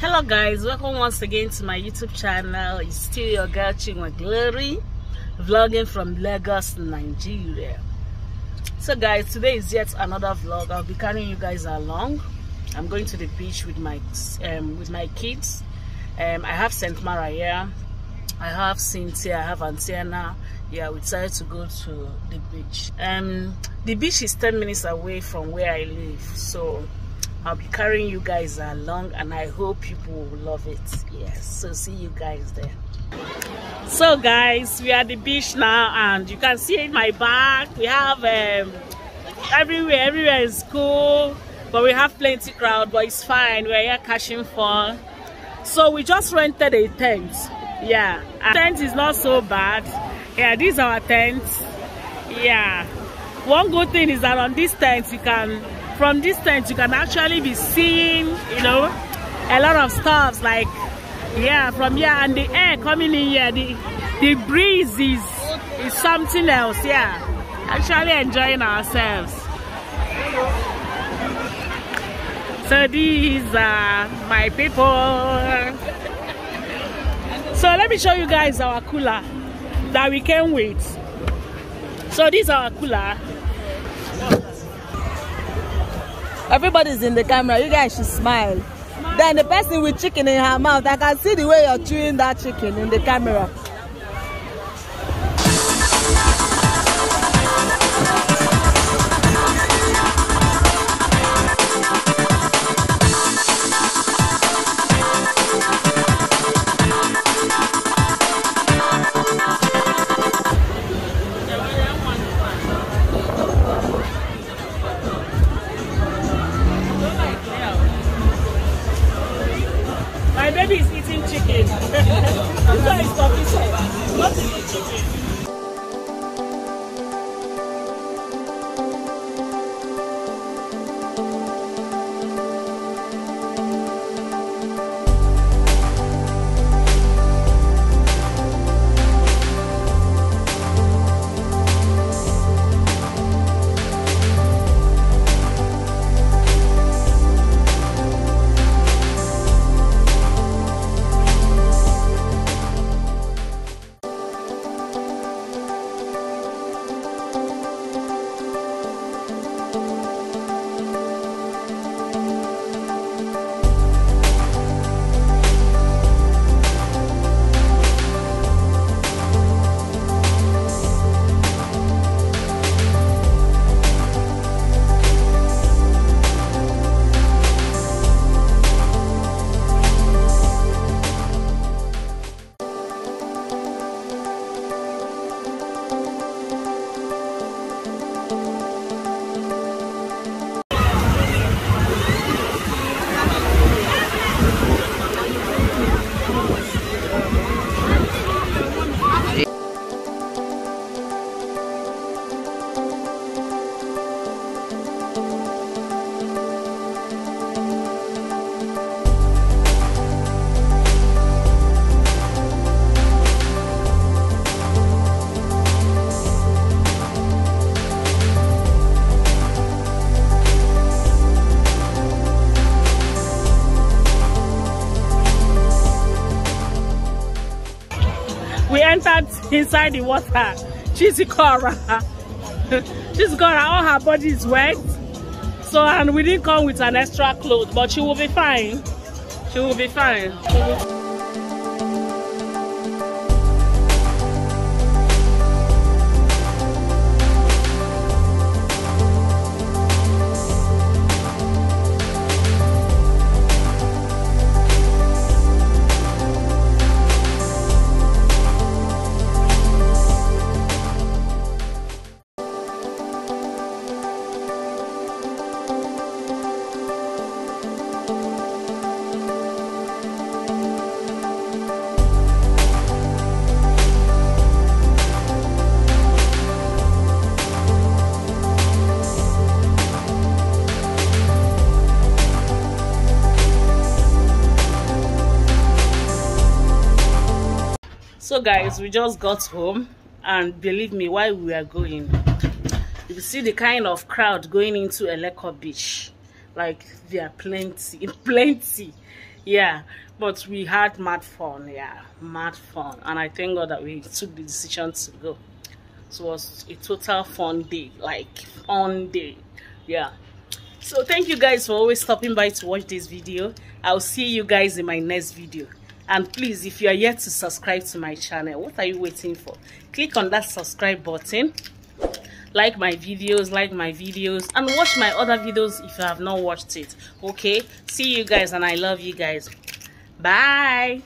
Hello guys, welcome once again to my YouTube channel. It's still your girl Chinwe Glory, vlogging from Lagos, Nigeria. So guys, today is yet another vlog. I'll be carrying you guys along. I'm going to the beach with my kids. I have Saint Mara here, I have Cynthia, I have Antiana. Yeah, we decided to go to the beach. The beach is 10 minutes away from where I live, so I'll be carrying you guys along, and I hope people will love it. Yes, so see you guys there. So guys, we are at the beach now, and you can see in my back we have everywhere is cool, but we have plenty crowd, but it's fine. We're here catching fun. So we just rented a tent. Yeah, our tent is not so bad. Yeah, these are our tents. Yeah, one good thing is that on this tent from this tent you can actually be seeing, you know, a lot of stuff, like, yeah, from here, and the air coming in here, the breeze is something else. Yeah, actually enjoying ourselves. So these are my people. So let me show you guys our cooler that we came with. So this is our cooler. Everybody's in the camera. You guys should smile. Then the person with chicken in her mouth, I can see the way you're chewing that chicken in the camera. My baby is eating chicken. This one is coffee, not eating chicken. We entered inside the water. Chizikora, all her body is wet. So, and we didn't come with an extra clothes, but she will be fine. She will be fine. So guys, we just got home, and believe me, while we are going, you see the kind of crowd going into Eleko Beach. Like there are plenty. Yeah, but we had mad fun. Yeah, mad fun, and I thank God that we took the decision to go. So it was a total fun day, like fun day. Yeah. So thank you guys for always stopping by to watch this video. I'll see you guys in my next video. And please, if you are yet to subscribe to my channel, what are you waiting for? Click on that subscribe button. Like my videos, and watch my other videos if you have not watched it. Okay, see you guys, and I love you guys. Bye.